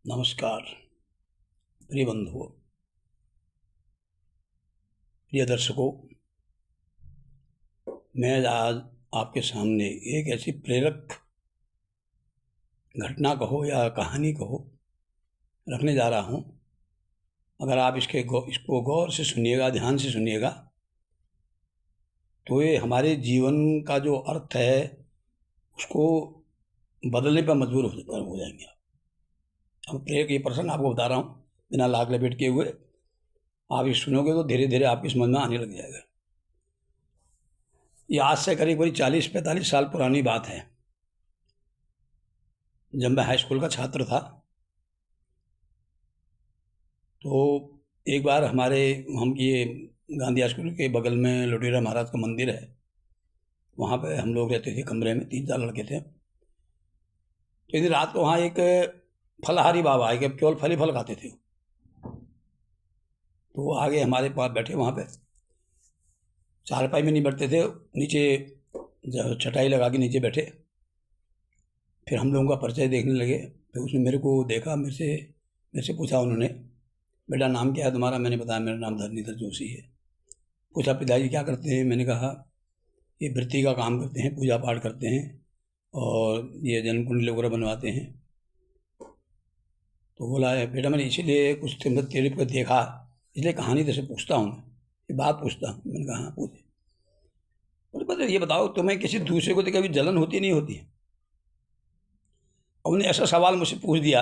नमस्कार प्रिय बंधुओं, प्रिय दर्शकों। मैं आज आपके सामने एक ऐसी प्रेरक घटना कहो या कहानी कहो रखने जा रहा हूँ। अगर आप इसको गौर से सुनिएगा, ध्यान से सुनिएगा, तो ये हमारे जीवन का जो अर्थ है उसको बदलने पर मजबूर हो जाएंगे आप। अब प्रेरक ये प्रसंग आपको बता रहा हूँ बिना लाग लपेट किए हुए। आप इस सुनोगे तो धीरे धीरे आपकी समझ में आने लग जाएगा। ये आज से करीब 40-45 साल पुरानी बात है। जब मैं हाई स्कूल का छात्र था तो एक बार हम ये गांधी स्कूल के बगल में लुटेरा महाराज का मंदिर है, वहाँ पे हम लोग रहते थे कमरे में, 3-4 लड़के थे। तो एक दिन रात को वहाँ एक फलहारी बाबा आए, केवल फल ही फल खाते थे। तो वो आगे हमारे पास बैठे, वहाँ पे चारपाई में नहीं बैठते थे, नीचे चटाई लगा के नीचे बैठे। फिर हम लोगों का परिचय देखने लगे। फिर उसने मेरे को देखा, मेरे से पूछा उन्होंने, बेटा नाम क्या है तुम्हारा? मैंने बताया मेरा नाम धरणीधर जोशी है। पूछा पिताजी क्या करते हैं? मैंने कहा ये वृत्ति का काम करते हैं, पूजा पाठ करते हैं और ये जन्म कुंडली वगैरह बनवाते हैं। तो बोला है बेटा मैंने इसीलिए कुछ तेरे को देखा, इसलिए कहानी जैसे पूछता हूँ, ये बात पूछता हूँ। मैंने कहा हाँ पूछे। बोले बता ये बताओ तुम्हें किसी दूसरे को देख कभी जलन होती नहीं होती है? उन्होंने ऐसा सवाल मुझसे पूछ दिया,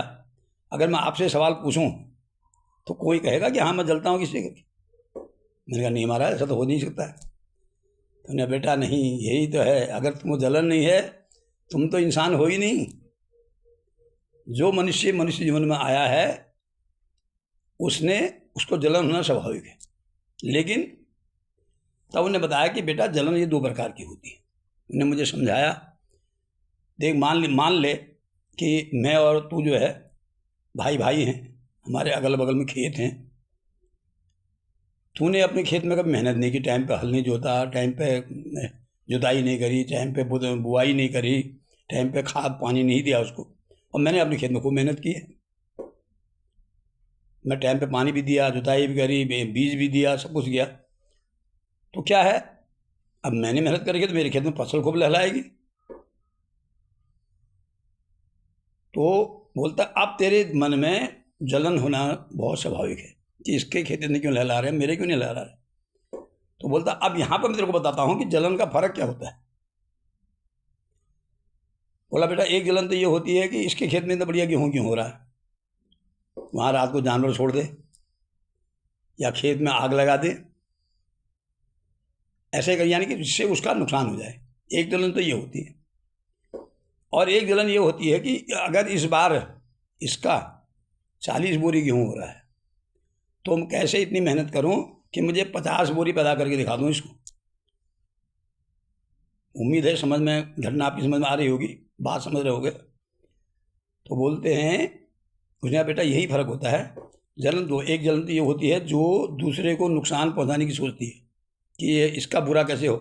अगर मैं आपसे सवाल पूछूं तो कोई कहेगा कि हाँ मैं जलता हूँ किसी को? मैंने कहा नहीं महाराज, ऐसा तो हो नहीं सकता है। तो उन्हें बेटा नहीं, यही तो है, अगर तुमको जलन नहीं है तुम तो इंसान हो ही नहीं। जो मनुष्य जीवन में आया है उसको जलन होना स्वाभाविक है। लेकिन तब उन्हें बताया कि बेटा जलन ये 2 प्रकार की होती है। उन्हें मुझे समझाया, देख मान ले कि मैं और तू जो है भाई हैं, हमारे अगल बगल में खेत हैं। तूने अपने खेत में कभी मेहनत नहीं की, टाइम पे हल नहीं जोता, टाइम पे जुताई नहीं करी, टाइम पे बुआई नहीं करी, टाइम पे खाद पानी नहीं दिया उसको। और मैंने अपने खेत में खूब मेहनत की है, मैं टाइम पे पानी भी दिया, जुताई भी करी, बीज भी दिया, सब कुछ किया। तो क्या है, अब मैंने मेहनत करेगी तो मेरे खेत में फसल खूब लहलाएगी। तो बोलता अब तेरे मन में जलन होना बहुत स्वाभाविक है कि इसके खेत में क्यों लहला रहे हैं, मेरे क्यों नहीं लहला रहे। तो बोलता अब यहाँ पर मैं तेरे को बताता हूँ कि जलन का फर्क क्या होता है। बोला बेटा एक जलन तो ये होती है कि इसके खेत में तो बढ़िया गेहूँ क्यों हो रहा है, वहाँ रात को जानवर छोड़ दे या खेत में आग लगा दे, ऐसे कर, यानी कि जिससे उसका नुकसान हो जाए। एक जलन तो ये होती है। और एक जलन ये होती है कि अगर इस बार इसका 40 बोरी गेहूँ हो रहा है तो मैं कैसे इतनी मेहनत करूं कि मुझे 50 बोरी पैदा करके दिखा दूं इसको। उम्मीद है समझ में, घटना आपकी समझ में आ रही होगी, बात समझ रहे होगे। तो बोलते हैं उसने बेटा यही फर्क होता है। एक जलन तो ये होती है जो दूसरे को नुकसान पहुंचाने की सोचती है कि ये इसका बुरा कैसे हो,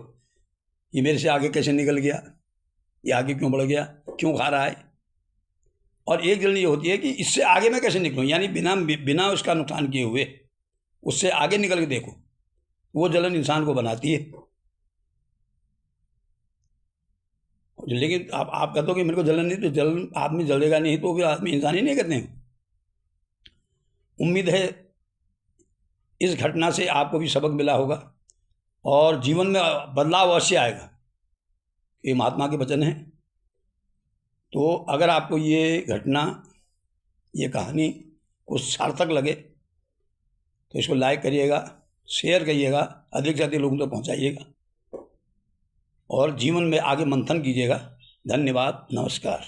ये मेरे से आगे कैसे निकल गया, ये आगे क्यों बढ़ गया, क्यों खा रहा है। और एक जलन ये होती है कि इससे आगे मैं कैसे निकलूं, यानी बिना उसका नुकसान किए हुए उससे आगे निकल के देखो। वो जलन इंसान को बनाती है। लेकिन आप कहते हो कि मेरे को जलन नहीं, तो जलन आदमी जलेगा नहीं तो फिर आदमी इंसान ही नहीं कहते हैं। उम्मीद है इस घटना से आपको भी सबक मिला होगा और जीवन में बदलाव अवश्य आएगा। ये महात्मा के वचन हैं। तो अगर आपको ये घटना, ये कहानी कुछ सार्थक लगे तो इसको लाइक करिएगा, शेयर करिएगा, अधिक से अधिक लोगों तक पहुंचाइएगा और जीवन में आगे मंथन कीजिएगा। धन्यवाद, नमस्कार।